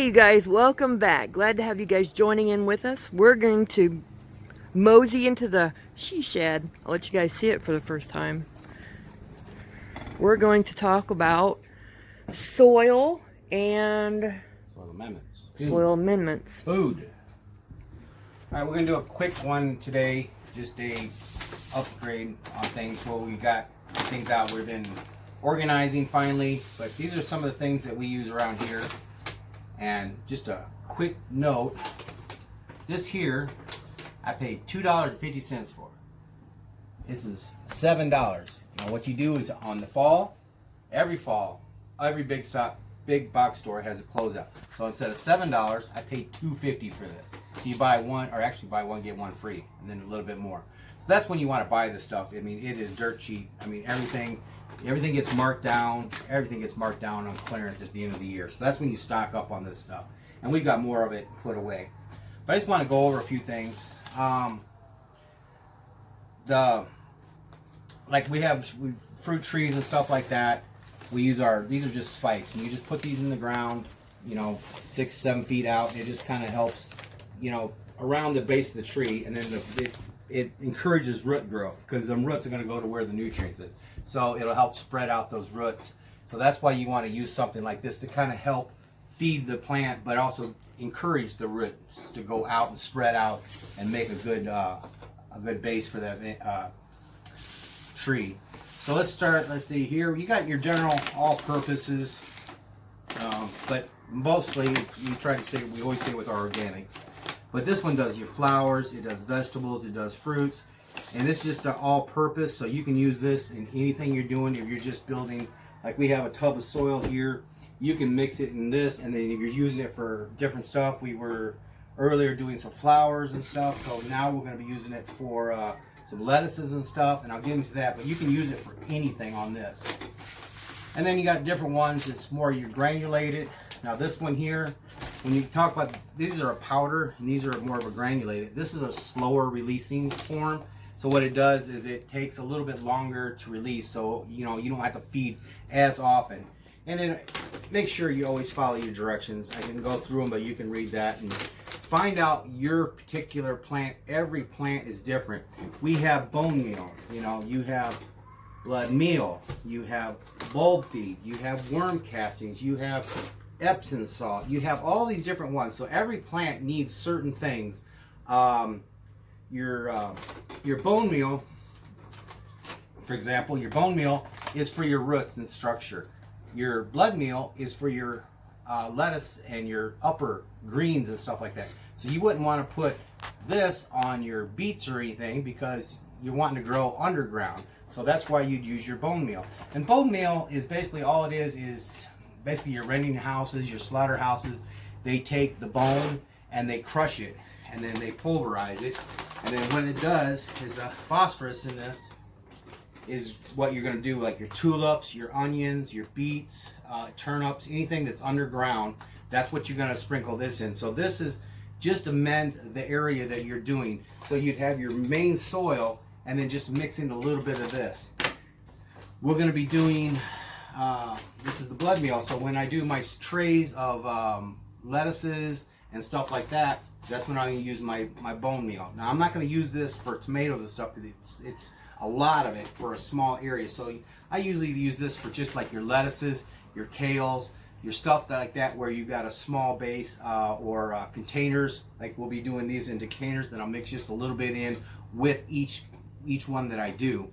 Hey you guys, welcome back. Glad to have you guys joining in with us. We're going to mosey into the she shed. I'll let you guys see it for the first time. We're going to talk about soil and Soil amendments. soil amendments. Food. All right, we're gonna do a quick one today. Just a upgrade on things. Well, we got things out. We've been organizing finally, but these are some of the things that we use around here. And just a quick note, this here, I paid $2.50 for. This is $7. Now what you do is on the fall, every big box store has a closeout. So instead of $7, I paid $2.50 for this. So you buy one, or actually buy one, get one free, and then a little bit more. So that's when you want to buy this stuff. I mean, it is dirt cheap. I mean, everything gets marked down. Everything gets marked down on clearance at the end of the year. So that's when you stock up on this stuff. And we've got more of it put away. But I just want to go over a few things. Like we have fruit trees and stuff like that. We use these are just spikes. And you just put these in the ground, 6-7 feet out. It just kind of helps, around the base of the tree. And then it encourages root growth, because the roots are going to go to where the nutrients is. So it'll help spread out those roots. So that's why you want to use something like this to kind of help feed the plant, but also encourage the roots to go out and spread out and make a good base for that tree. So let's start. Let's see here. You got your general all-purposes, but mostly we always stay with our organics. But this one does your flowers, it does vegetables, it does fruits. And it's just an all-purpose, so you can use this in anything you're doing. If you're just building, like we have a tub of soil here, you can mix it in this, and then if you're using it for different stuff, we were earlier doing some flowers and stuff, so now we're going to be using it for some lettuces and stuff, and I'll get into that, but you can use it for anything on this. And then you got different ones, it's more your granulated. Now this one here, when you talk about, these are a powder, and these are more of a granulated. This is a slower releasing form. So what it does is it takes a little bit longer to release, so you don't have to feed as often. And then make sure you always follow your directions. I can go through them, but you can read that and find out your particular plant. Every plant is different. We have bone meal, you have blood meal, you have bulb feed, you have worm castings, you have Epson salt, you have all these different ones. So every plant needs certain things. Your bone meal, for example, your bone meal is for your roots and structure. Your blood meal is for your lettuce and your upper greens and stuff like that. So you wouldn't want to put this on your beets or anything, because you're wanting to grow underground. So that's why you'd use your bone meal. And bone meal is basically all it is basically your renting houses, your slaughterhouses. They take the bone and they crush it, and then they pulverize it. And then what it does is phosphorus in this is what you're going to do, like your tulips, your onions, your beets, turnips, anything that's underground. That's what you're going to sprinkle this in. So this is just amend the area that you're doing. So you'd have your main soil, and then just mix in a little bit of this. We're going to be doing, this is the blood meal. So when I do my trays of lettuces and stuff like that, that's when I'm going to use my bone meal. Now I'm not going to use this for tomatoes and stuff, because it's a lot of it for a small area. So I usually use this for just like your lettuces, your kales, your stuff like that, where you got a small base or containers. Like we'll be doing these into containers, then I'll mix just a little bit in with each one that I do.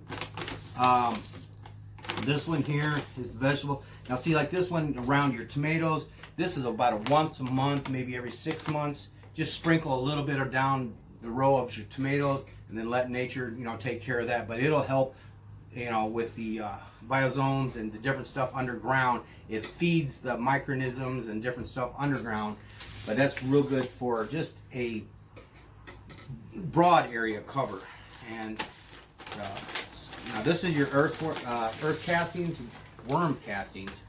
This one here is vegetable. Now see, like this one around your tomatoes, this is about a once a month, maybe every 6 months. Just sprinkle a little bit down the row of your tomatoes, and then let nature, take care of that. But it'll help, with the biozones and the different stuff underground. It feeds the microorganisms and different stuff underground. But that's real good for just a broad area cover. And now this is your earth castings, worm castings.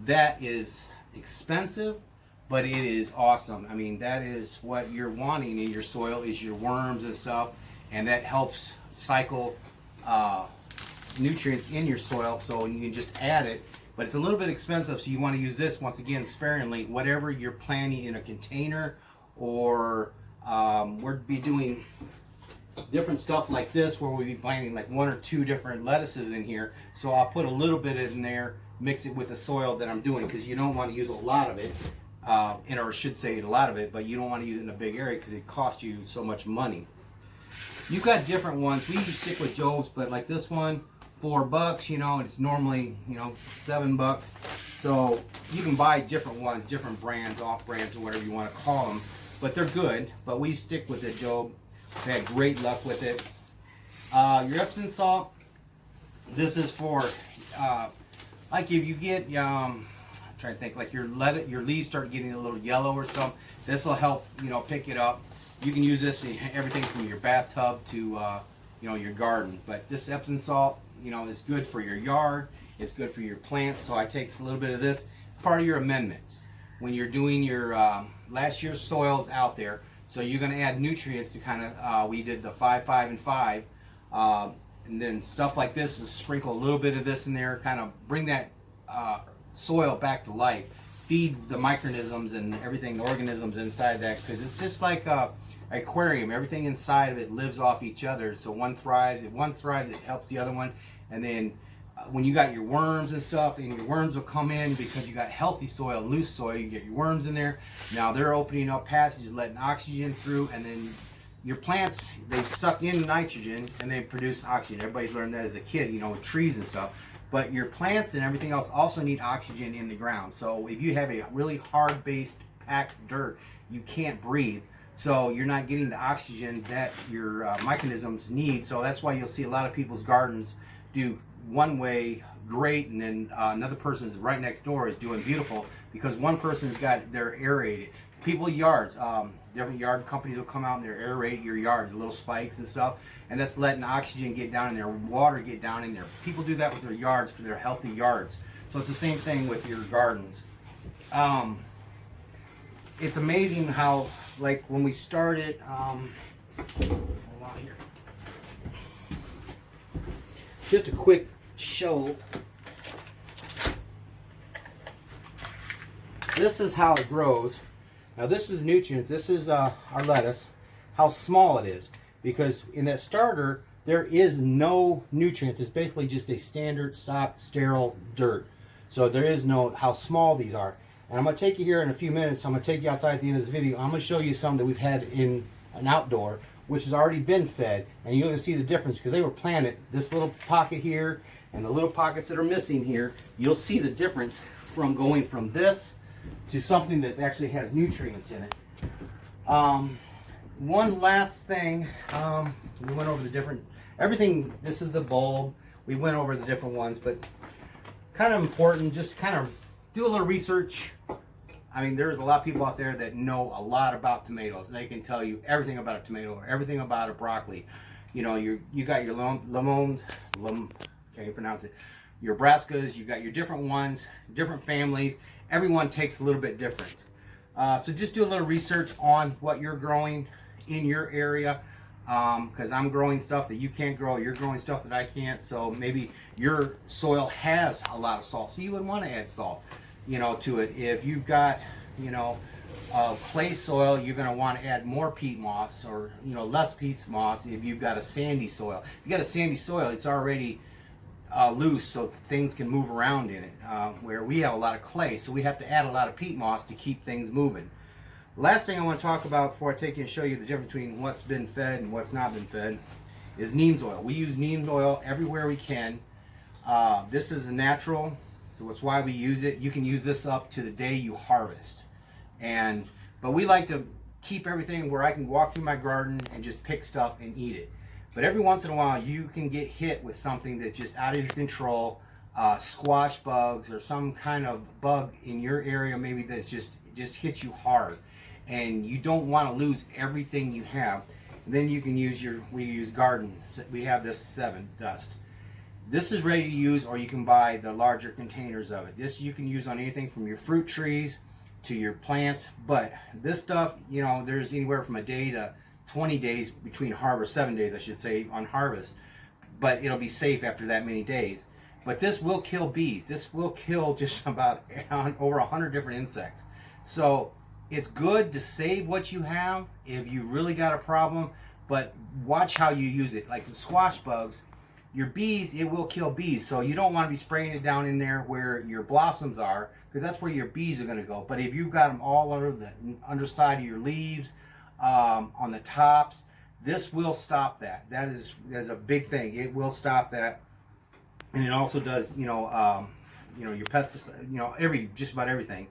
That is expensive, but it is awesome. I mean, that is what you're wanting in your soil, is your worms and stuff, and that helps cycle nutrients in your soil. So you can just add it, but it's a little bit expensive, so you want to use this once again sparingly. Whatever you're planting in a container, or we'll be doing different stuff like this where we'll be planting like 1 or 2 different lettuces in here. So I'll put a little bit in there, mix it with the soil that I'm doing, because you don't want to use a lot of it, or I should say a lot of it, but you don't want to use it in a big area because it costs you so much money. You've got different ones. We usually stick with Jove's, but like this one, $4, you know, and it's normally, you know, $7. So you can buy different ones, different brands, off brands, or whatever you want to call them, but they're good. But we stick with the Jove. We had great luck with it. Your Epson salt, this is for like if you get I'm trying to think, like your leaves start getting a little yellow or something, this will help, you know, pick it up. You can use this in everything from your bathtub to you know, your garden. But this Epsom salt, you know, is good for your yard. It's good for your plants. So I take a little bit of this. It's part of your amendments when you're doing your last year's soils out there. So you're going to add nutrients to kind of, we did the 5, 5, and 5. And then stuff like this is sprinkle a little bit of this in there, kind of bring that soil back to life. Feed the microorganisms and everything, the organisms inside that, because it's just like an aquarium. Everything inside of it lives off each other. So one thrives. If one thrives, it helps the other one. And then when you got your worms and stuff, and your worms will come in because you got healthy soil, loose soil, you get your worms in there. Now they're opening up passages, letting oxygen through, and then your plants, they suck in nitrogen and they produce oxygen. Everybody's learned that as a kid, you know, with trees and stuff. But your plants and everything else also need oxygen in the ground. So if you have a really hard-based, packed dirt, you can't breathe. So you're not getting the oxygen that your microorganisms need. So that's why you'll see a lot of people's gardens do one way great, and then another person's right next door is doing beautiful, because one person's got their aerated. People yards, different yard companies will come out and they aerate your yard, little spikes and stuff, and that's letting oxygen get down in there, water get down in there. People do that with their yards for their healthy yards. So it's the same thing with your gardens. It's amazing how, like when we started, hold on here. Just a quick show. This is how it grows. Now this is nutrients. This is our lettuce. How small it is, because in that starter there is no nutrients. It's basically just a standard stock sterile dirt. So there is no, how small these are. And I'm going to take you here in a few minutes. I'm going to take you outside at the end of this video. I'm going to show you some that we've had in an outdoor, which has already been fed, and you're going to see the difference because they were planted. This little pocket here and the little pockets that are missing here, you'll see the difference from going from this to something that actually has nutrients in it. One last thing, we went over the different, everything, this is the bulb. We went over the different ones, but kind of important, just kind of do a little research. I mean, there's a lot of people out there that know a lot about tomatoes, and they can tell you everything about a tomato or everything about a broccoli. You know, you got your lemons, can't even pronounce it, your brassicas, you got your different ones, different families. Everyone takes a little bit different. So just do a little research on what you're growing in your area, because I'm growing stuff that you can't grow, you're growing stuff that I can't, so maybe your soil has a lot of salt, so you would want to add salt, you know, to it. If you've got, you know, clay soil, you're going to want to add more peat moss, or, you know, less peat moss. If you've got a sandy soil, if you got a sandy soil, it's already loose, so things can move around in it, where we have a lot of clay, so we have to add a lot of peat moss to keep things moving. Last thing I want to talk about before I take you and show you the difference between what's been fed and what's not been fed is Neem oil. We use Neem oil everywhere we can. This is natural, so that's why we use it. You can use this up to the day you harvest. But we like to keep everything where I can walk through my garden and just pick stuff and eat it. But every once in a while you can get hit with something that's just out of your control, squash bugs or some kind of bug in your area maybe that's just hits you hard. And you don't want to lose everything you have. And then you can use we use garden. We have this 7 dust. This is ready to use, or you can buy the larger containers of it. This you can use on anything from your fruit trees to your plants. But this stuff, you know, there's anywhere from a day to 20 days between harvest, 7 days I should say, on harvest. But it'll be safe after that many days. But this will kill bees. This will kill just about over 100 different insects. So it's good to save what you have if you really got a problem, but watch how you use it. Like the squash bugs, your bees, it will kill bees. So you don't want to be spraying it down in there where your blossoms are, because that's where your bees are going to go. But if you've got them all under the underside of your leaves, on the tops, this will stop that. That's a big thing. It will stop that. And it also does, your pesticide, just about everything.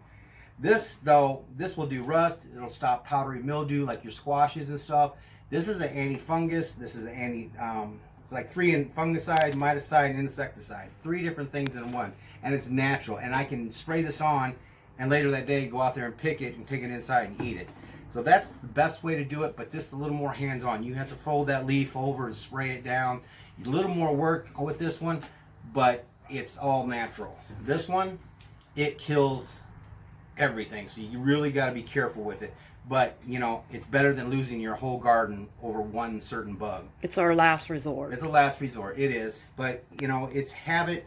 This though, this will do rust. It'll stop powdery mildew like your squashes and stuff. This is an anti-fungus. This is an it's like 3 in fungicide, miticide, and insecticide. 3 different things in one, and it's natural. And I can spray this on, and later that day go out there and pick it and take it inside and eat it. So that's the best way to do it, but just a little more hands-on. You have to fold that leaf over and spray it down. A little more work with this one, but it's all natural. This one, it kills everything, so you really got to be careful with it. But it's better than losing your whole garden over one certain bug. It's our last resort. It's a last resort. It is, but it's have it.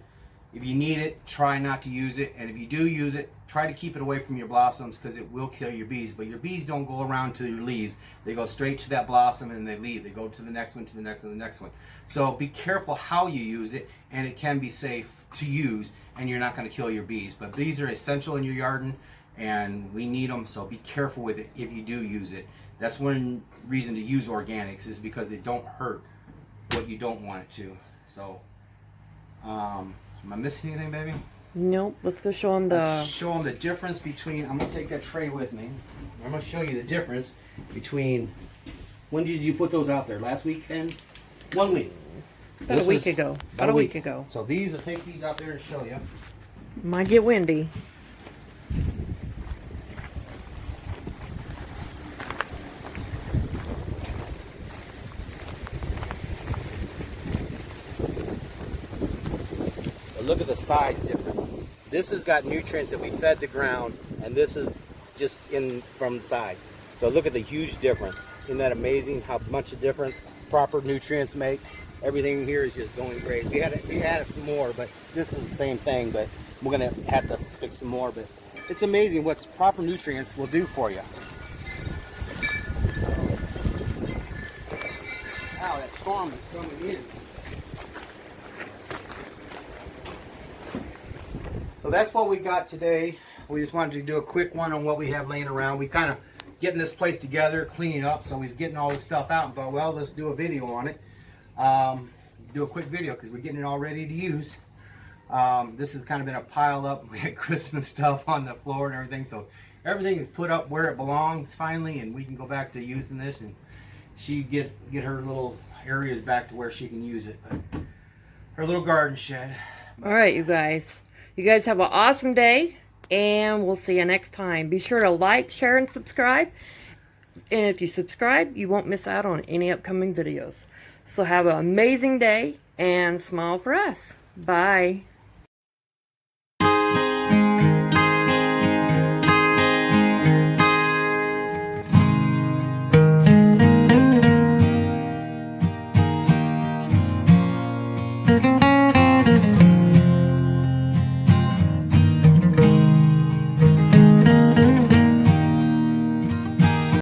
If you need it, try not to use it, and if you do use it, try to keep it away from your blossoms, because it will kill your bees. But your bees don't go around to your leaves. They go straight to that blossom and they leave. They go to the next one, to the next one, the next one. So be careful how you use it, and it can be safe to use, and you're not going to kill your bees. But bees are essential in your garden, and we need them, so be careful with it if you do use it. That's one reason to use organics, is because they don't hurt what you don't want it to. So, am I missing anything, baby? Nope. Let's go show them Show them the difference between. I'm gonna take that tray with me. I'm gonna show you the difference between. When did you put those out there? Last weekend? 1 week. About a week ago. About a week ago. So these, I'll take these out there and show you. Might get windy. Look at the size difference. This has got nutrients that we fed the ground, and this is just in from the side. So look at the huge difference. Isn't that amazing how much a difference proper nutrients make? Everything here is just going great. We added some more, but this is the same thing, but we're gonna have to fix some more. But it's amazing what proper nutrients will do for you. Wow, that storm is coming in. So that's what we got today. We just wanted to do a quick one on what we have laying around. We kind of getting this place together, cleaning up, so we're getting all this stuff out and thought, well, let's do a video on it. Do a quick video because we're getting it all ready to use. This has kind of been a pile up. We had Christmas stuff on the floor and everything, so everything is put up where it belongs finally, and we can go back to using this, and she get her little areas back to where she can use it. But her little garden shed. All right, you guys. You guys have an awesome day, and we'll see you next time. Be sure to like, share, and subscribe. And if you subscribe, you won't miss out on any upcoming videos. So have an amazing day, and smile for us. Bye.